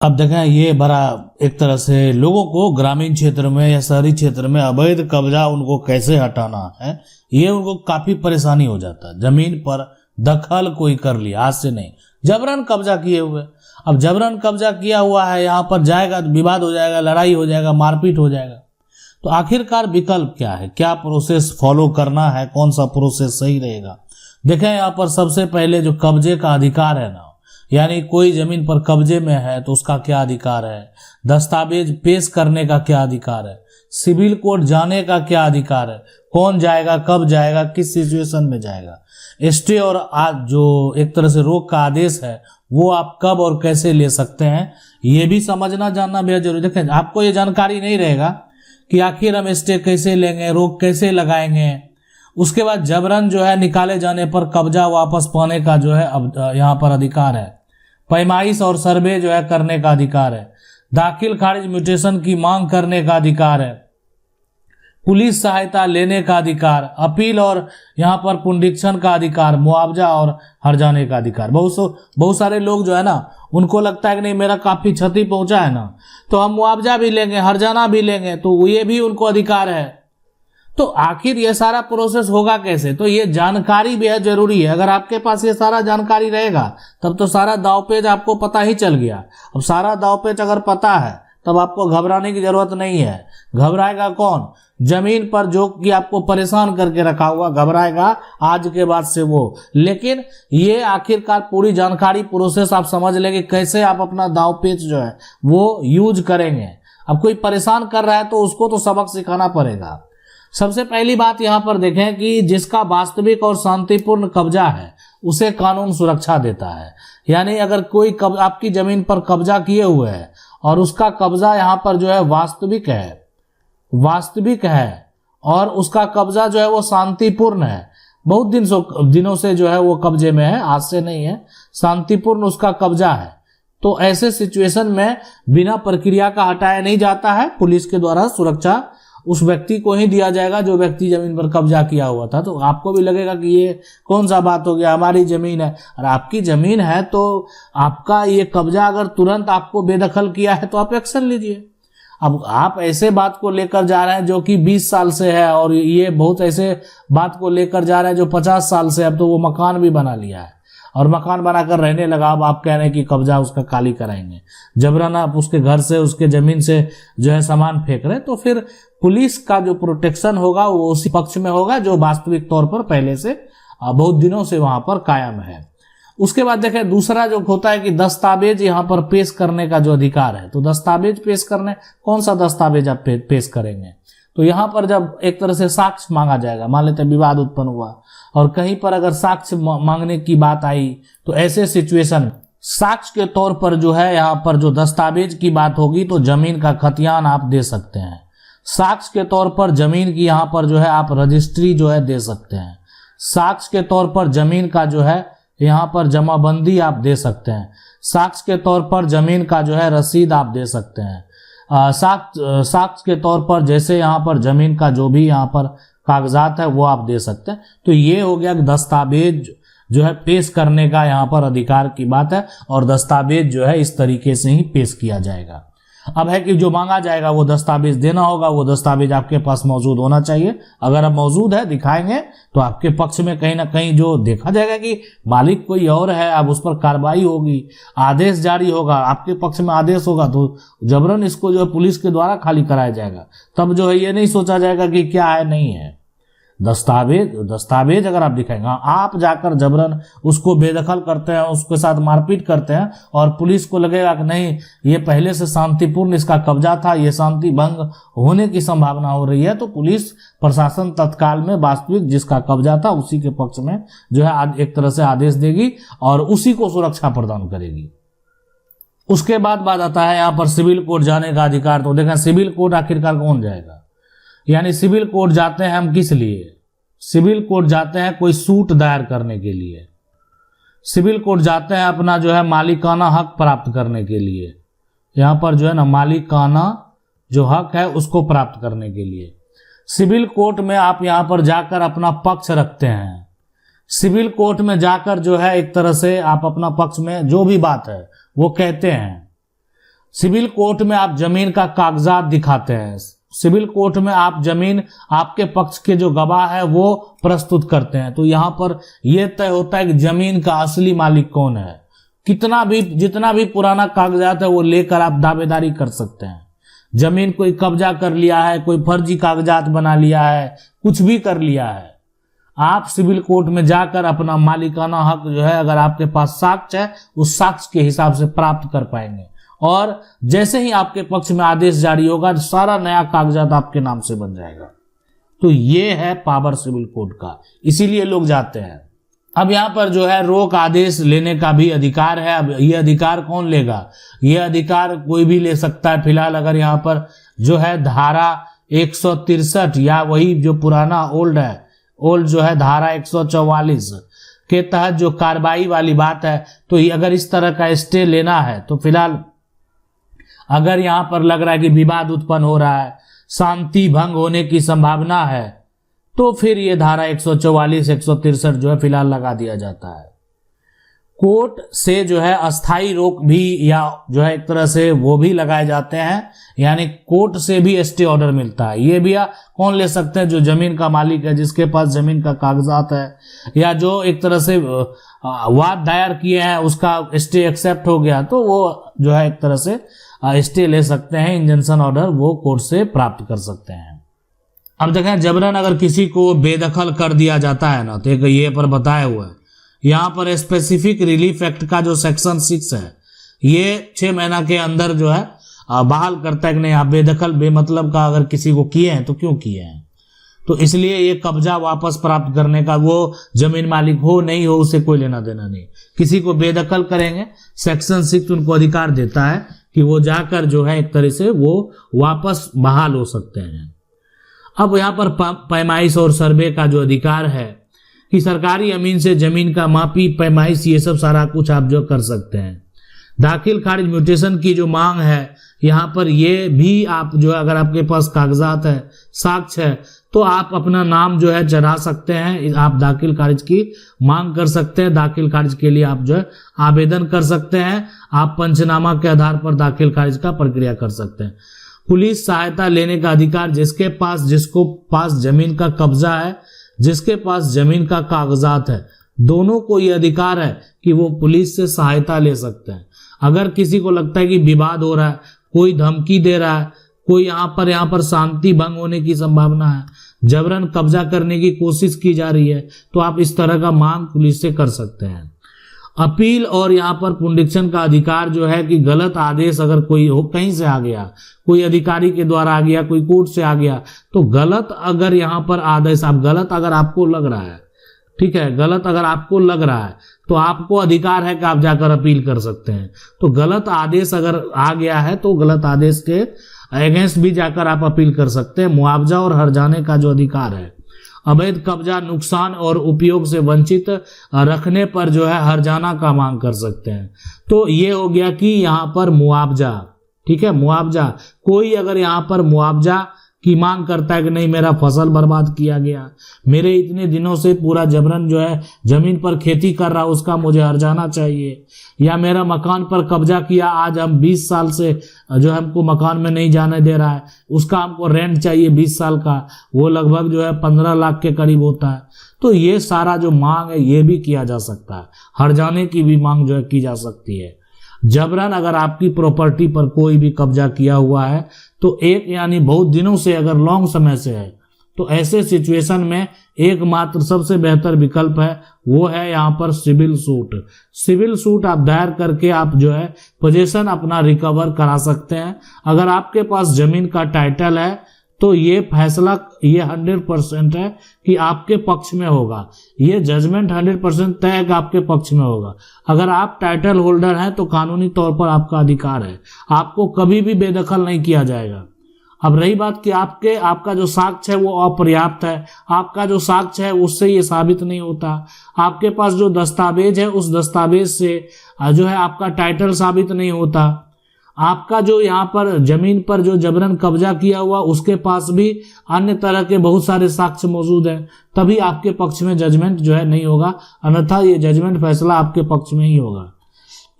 अब देखें, ये बड़ा एक तरह से लोगों को ग्रामीण क्षेत्र में या शहरी क्षेत्र में अवैध कब्जा उनको कैसे हटाना है, ये उनको काफी परेशानी हो जाता है। जमीन पर दखल कोई कर लिया, आज से नहीं, जबरन कब्जा किए हुए। अब जबरन कब्जा किया हुआ है, यहाँ पर जाएगा तो विवाद हो जाएगा, लड़ाई हो जाएगा, मारपीट हो जाएगा। तो आखिरकार विकल्प क्या है, क्या प्रोसेस फॉलो करना है, कौन सा प्रोसेस सही रहेगा? देखें, यहाँ पर सबसे पहले जो कब्जे का अधिकार है ना, यानी कोई जमीन पर कब्जे में है तो उसका क्या अधिकार है, दस्तावेज पेश करने का क्या अधिकार है, सिविल कोर्ट जाने का क्या अधिकार है, कौन जाएगा, कब जाएगा, किस सिचुएशन में जाएगा, स्टे और जो एक तरह से रोक का आदेश है वो आप कब और कैसे ले सकते हैं, ये भी समझना जानना बेहद जरूरी। देखें, आपको ये जानकारी नहीं रहेगा कि आखिर हम स्टे कैसे लेंगे, रोक कैसे लगाएंगे। उसके बाद जबरन जो है निकाले जाने पर कब्जा वापस पाने का जो है अब यहाँ पर अधिकार है। पैमाइश और सर्वे जो है करने का अधिकार है। दाखिल खारिज म्यूटेशन की मांग करने का अधिकार है। पुलिस सहायता लेने का अधिकार, अपील और यहाँ पर पुनरीक्षण का अधिकार, मुआवजा और हर्जाने का अधिकार। बहुत सारे लोग जो है ना, उनको लगता है कि नहीं मेरा काफी क्षति पहुंचा है ना, तो हम मुआवजा भी लेंगे, हर्जाना भी लेंगे, तो ये भी उनको अधिकार है। तो आखिर ये सारा प्रोसेस होगा कैसे? तो ये जानकारी बेहद जरूरी है। अगर आपके पास ये सारा जानकारी रहेगा तब तो सारा दावपेच आपको पता ही चल गया। अब सारा दावपेच अगर पता है तब आपको घबराने की जरूरत नहीं है। घबराएगा कौन? जमीन पर जो कि आपको परेशान करके रखा हुआ घबराएगा आज के बाद से वो। लेकिन ये आखिरकार पूरी जानकारी प्रोसेस आप समझ लेंगे कैसे आप अपना दावपेच जो है वो यूज करेंगे। अब कोई परेशान कर रहा है तो उसको तो सबक सिखाना पड़ेगा। सबसे पहली बात यहाँ पर देखें कि जिसका वास्तविक और शांतिपूर्ण कब्जा है उसे कानून सुरक्षा देता है। यानी अगर कोई आपकी जमीन पर कब्जा किए हुए है और उसका कब्जा यहाँ पर जो है वास्तविक है और उसका कब्जा जो है वो शांतिपूर्ण है, बहुत दिनों से जो है वो कब्जे में है, आज से नहीं है, शांतिपूर्ण उसका कब्जा है, तो ऐसे सिचुएशन में बिना प्रक्रिया का हटाया नहीं जाता है। पुलिस के द्वारा सुरक्षा उस व्यक्ति को ही दिया जाएगा जो व्यक्ति जमीन पर कब्जा किया हुआ था। तो आपको भी लगेगा कि ये कौन सा बात हो गया, हमारी जमीन है। और आपकी जमीन है तो आपका ये कब्जा अगर तुरंत आपको बेदखल किया है तो आप एक्शन लीजिए। अब आप ऐसे बात को लेकर जा रहे हैं जो कि 20 साल से है, और ये बहुत ऐसे बात को लेकर जा रहे हैं जो 50 साल से, अब तो वो मकान भी बना लिया है और मकान बनाकर रहने लगा। अब आप कह रहे हैं कि कब्जा उसका खाली कराएंगे, जबरन आप उसके घर से, उसके जमीन से जो है सामान फेंक रहे हैं। तो फिर पुलिस का जो प्रोटेक्शन होगा वो उसी पक्ष में होगा जो वास्तविक तौर पर पहले से बहुत दिनों से वहां पर कायम है। उसके बाद देखें, दूसरा जो होता है कि दस्तावेज यहाँ पर पेश करने का जो अधिकार है। तो दस्तावेज पेश करने, कौन सा दस्तावेज आप पेश करेंगे? तो यहाँ पर जब एक तरह से साक्ष्य मांगा जाएगा, मान लेते विवाद उत्पन्न हुआ और कहीं पर अगर साक्ष्य मांगने की बात आई तो ऐसे सिचुएशन साक्ष्य के तौर पर जो है यहाँ पर जो दस्तावेज की बात होगी तो जमीन का खतियान आप दे सकते हैं। साक्ष्य के तौर पर जमीन की यहाँ पर जो है आप रजिस्ट्री जो है दे सकते हैं। साक्ष्य के तौर पर जमीन का जो है यहाँ पर जमाबंदी आप दे सकते हैं। साक्ष्य के तौर पर जमीन का जो है रसीद आप दे सकते हैं। साक्ष्य के तौर पर जैसे यहाँ पर जमीन का जो भी यहाँ पर कागजात है वो आप दे सकते हैं। तो ये हो गया कि दस्तावेज जो है पेश करने का यहाँ पर अधिकार की बात है, और दस्तावेज जो है इस तरीके से ही पेश किया जाएगा। अब है कि जो मांगा जाएगा वो दस्तावेज देना होगा, वो दस्तावेज आपके पास मौजूद होना चाहिए। अगर अब मौजूद है, दिखाएंगे तो आपके पक्ष में कहीं ना कहीं जो देखा जाएगा कि मालिक कोई और है, अब उस पर कार्रवाई होगी, आदेश जारी होगा, आपके पक्ष में आदेश होगा तो जबरन इसको जो है पुलिस के द्वारा खाली कराया जाएगा। तब जो है ये नहीं सोचा जाएगा कि क्या है नहीं है। दस्तावेज अगर आप दिखाएंगे, आप जाकर जबरन उसको बेदखल करते हैं, उसके साथ मारपीट करते हैं और पुलिस को लगेगा कि नहीं ये पहले से शांतिपूर्ण इसका कब्जा था, ये शांति भंग होने की संभावना हो रही है, तो पुलिस प्रशासन तत्काल में वास्तविक जिसका कब्जा था उसी के पक्ष में जो है एक तरह से आदेश देगी और उसी को सुरक्षा प्रदान करेगी। उसके बाद बात आता है यहाँ पर सिविल कोर्ट जाने का अधिकार। तो देखें, सिविल कोर्ट आखिरकार कौन जाएगा? यानी सिविल कोर्ट जाते हैं हम किस लिए? सिविल कोर्ट जाते हैं कोई सूट दायर करने के लिए। सिविल कोर्ट जाते हैं अपना जो है मालिकाना हक प्राप्त करने के लिए। यहाँ पर जो है ना मालिकाना जो हक है उसको प्राप्त करने के लिए सिविल कोर्ट में आप यहाँ पर जाकर अपना पक्ष रखते हैं। सिविल कोर्ट में जाकर जो है एक तरह से आप अपना पक्ष में जो भी बात है वो कहते हैं। सिविल कोर्ट में आप जमीन का कागजात दिखाते हैं, सिविल कोर्ट में आप जमीन आपके पक्ष के जो गवाह है वो प्रस्तुत करते हैं, तो यहाँ पर यह तय होता है कि जमीन का असली मालिक कौन है। जितना भी पुराना कागजात है वो लेकर आप दावेदारी कर सकते हैं। जमीन कोई कब्जा कर लिया है, कोई फर्जी कागजात बना लिया है, कुछ भी कर लिया है, आप सिविल कोर्ट में जाकर अपना मालिकाना हक जो है, अगर आपके पास साक्ष्य है, उस साक्ष्य के हिसाब से प्राप्त कर पाएंगे। और जैसे ही आपके पक्ष में आदेश जारी होगा, सारा नया कागजात आपके नाम से बन जाएगा। तो ये है पावर सिविल कोर्ट का, इसीलिए लोग जाते हैं। अब यहाँ पर जो है रोक आदेश लेने का भी अधिकार है। अब ये अधिकार कौन लेगा? ये अधिकार कोई भी ले सकता है। फिलहाल अगर यहाँ पर जो है धारा 163 या वही जो पुराना ओल्ड जो है धारा 144 के तहत जो कार्रवाई वाली बात है, तो अगर इस तरह का स्टे लेना है, तो फिलहाल अगर यहाँ पर लग रहा है कि विवाद उत्पन्न हो रहा है, शांति भंग होने की संभावना है, तो फिर ये धारा 144 163 जो है फिलहाल लगा दिया जाता है। कोर्ट से जो है अस्थाई रोक भी या जो है एक तरह से वो भी लगाए जाते हैं, यानी कोर्ट से भी स्टे ऑर्डर मिलता है। ये भी कौन ले सकते हैं? जो जमीन का मालिक है, जिसके पास जमीन का कागजात है, या जो एक तरह से वाद दायर किए हैं, उसका स्टे एक्सेप्ट हो गया, तो वो जो है एक तरह से स्टे ले सकते हैं। इंजंक्शन ऑर्डर वो कोर्ट से प्राप्त कर सकते हैं। अब देखें, जबरन अगर किसी को बेदखल कर दिया जाता है ना, तो एक ये पर बताया हुआ है यहाँ पर स्पेसिफिक रिलीफ एक्ट का जो सेक्शन 6 है, ये 6 महीना के अंदर जो है बहाल करता है कि नहीं, आप बेदखल बेमतलब का अगर किसी को किए हैं तो क्यों किए हैं, तो इसलिए ये कब्जा वापस प्राप्त करने का, वो जमीन मालिक हो नहीं हो उससे कोई लेना देना नहीं। किसी को बेदखल करेंगे, सेक्शन 6 उनको अधिकार देता है कि वो जाकर जो है एक तरह से वो वापस बहाल हो सकते हैं। अब यहाँ पर पैमाइश और सर्वे का जो अधिकार है कि सरकारी अमीन से जमीन का मापी, पैमाइश, ये सब सारा कुछ आप जो कर सकते हैं। दाखिल खारिज म्यूटेशन की जो मांग है, यहाँ पर ये भी आप जो है अगर आपके पास कागजात है, साक्ष्य है, तो आप अपना नाम जो है चढ़ा सकते हैं। आप दाखिल खारिज की मांग कर सकते हैं। दाखिल खारिज के लिए आप जो है आवेदन कर सकते हैं। आप पंचनामा के आधार पर दाखिल खारिज का प्रक्रिया कर सकते हैं। पुलिस सहायता लेने का अधिकार, जिसको पास जमीन का कब्जा है, जिसके पास जमीन का कागजात है, दोनों को यह अधिकार है कि वो पुलिस से सहायता ले सकते हैं। अगर किसी को लगता है कि विवाद हो रहा है, कोई धमकी दे रहा है, कोई यहाँ पर शांति भंग होने की संभावना है, जबरन कब्जा करने की कोशिश की जा रही है, तो आप इस तरह का मांग पुलिस से कर सकते हैं। अपील और यहाँ पर पुनरीक्षण का अधिकार जो है कि गलत आदेश अगर कोई हो, कहीं से आ गया, कोई अधिकारी के द्वारा आ गया, कोई कोर्ट से आ गया, तो गलत अगर यहाँ पर आदेश गलत अगर आपको लग रहा है, ठीक है, गलत अगर आपको लग रहा है, तो आपको अधिकार है कि आप जाकर अपील कर सकते हैं। तो गलत आदेश अगर आ गया है तो गलत आदेश के अगेंस्ट भी जाकर आप अपील कर सकते हैं। मुआवजा और हर्जाने का जो अधिकार है, अवैध कब्जा, नुकसान और उपयोग से वंचित रखने पर जो है हर्जाना का मांग कर सकते हैं। तो ये हो गया कि यहाँ पर मुआवजा, ठीक है, मुआवजा, कोई अगर यहाँ पर मुआवजा की मांग करता है कि नहीं मेरा फसल बर्बाद किया गया, मेरे इतने दिनों से पूरा जबरन जो है जमीन पर खेती कर रहा, उसका मुझे हर्जाना चाहिए, या मेरा मकान पर कब्जा किया, आज हम 20 साल से जो हमको मकान में नहीं जाने दे रहा है, उसका हमको रेंट चाहिए 20 साल का, वो लगभग जो है 15 लाख के करीब होता है। तो ये सारा जो मांग है ये भी किया जा सकता है। हर्जाने की भी मांग जो है की जा सकती है। जबरन अगर आपकी प्रॉपर्टी पर कोई भी कब्जा किया हुआ है, तो एक यानी बहुत दिनों से, अगर लॉन्ग समय से है, तो ऐसे सिचुएशन में एकमात्र सबसे बेहतर विकल्प है वो है यहाँ पर सिविल सूट। सिविल सूट आप दायर करके आप जो है पोजीशन अपना रिकवर करा सकते हैं। अगर आपके पास जमीन का टाइटल है तो ये फैसला ये 100% है कि आपके पक्ष में होगा। ये जजमेंट 100% तय है कि आपके पक्ष में होगा। अगर आप टाइटल होल्डर हैं तो कानूनी तौर पर आपका अधिकार है, आपको कभी भी बेदखल नहीं किया जाएगा। अब रही बात कि आपका जो साक्ष्य है वो अपर्याप्त है, आपका जो साक्ष्य है उससे ये साबित नहीं होता। आपके पास जो दस्तावेज है उस दस्तावेज से जो है आपका टाइटल साबित नहीं होता। आपका जो यहाँ पर जमीन पर जो जबरन कब्जा किया हुआ उसके पास भी अन्य तरह के बहुत सारे साक्ष्य मौजूद हैं, तभी आपके पक्ष में जजमेंट जो है नहीं होगा, अन्यथा ये जजमेंट फैसला आपके पक्ष में ही होगा।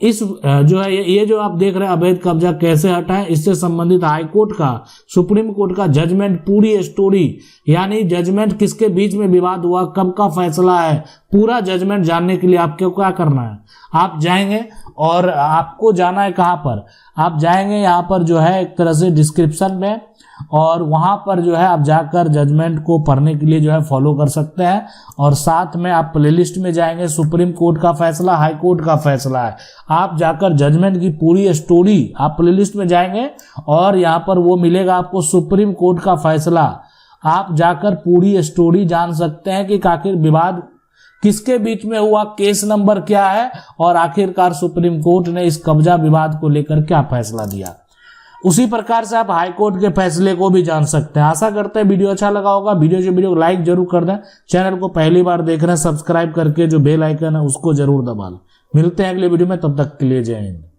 इस जो है ये जो आप देख रहे हैं अवैध कब्जा कैसे हटाएं, इससे संबंधित हाई कोर्ट का, सुप्रीम कोर्ट का जजमेंट, पूरी स्टोरी, यानी जजमेंट किसके बीच में विवाद हुआ, कब का फैसला है, पूरा जजमेंट जानने के लिए आपको क्या करना है, आप जाएंगे और आपको जाना है कहाँ पर, आप जाएंगे यहाँ पर जो है एक तरह से डिस्क्रिप्शन में, और वहां पर जो है आप जाकर जजमेंट को पढ़ने के लिए जो है फॉलो कर सकते हैं। और साथ में आप प्लेलिस्ट में जाएंगे, सुप्रीम कोर्ट का फैसला, हाई कोर्ट का फैसला है, आप जाकर जजमेंट की पूरी स्टोरी आप प्लेलिस्ट में जाएंगे और यहाँ पर वो मिलेगा आपको सुप्रीम कोर्ट का फैसला। आप जाकर पूरी स्टोरी जान सकते हैं कि आखिर विवाद किसके बीच में हुआ, केस नंबर क्या है और आखिरकार सुप्रीम कोर्ट ने इस कब्जा विवाद को लेकर क्या फैसला दिया। उसी प्रकार से आप हाई कोर्ट के फैसले को भी जान सकते हैं। आशा करते हैं वीडियो अच्छा लगा होगा। वीडियो को लाइक जरूर कर दें। चैनल को पहली बार देख रहे हैं, सब्सक्राइब करके जो बेल आइकन है उसको जरूर दबा लें। मिलते हैं अगले वीडियो में, तब तक के लिए जय हिंद।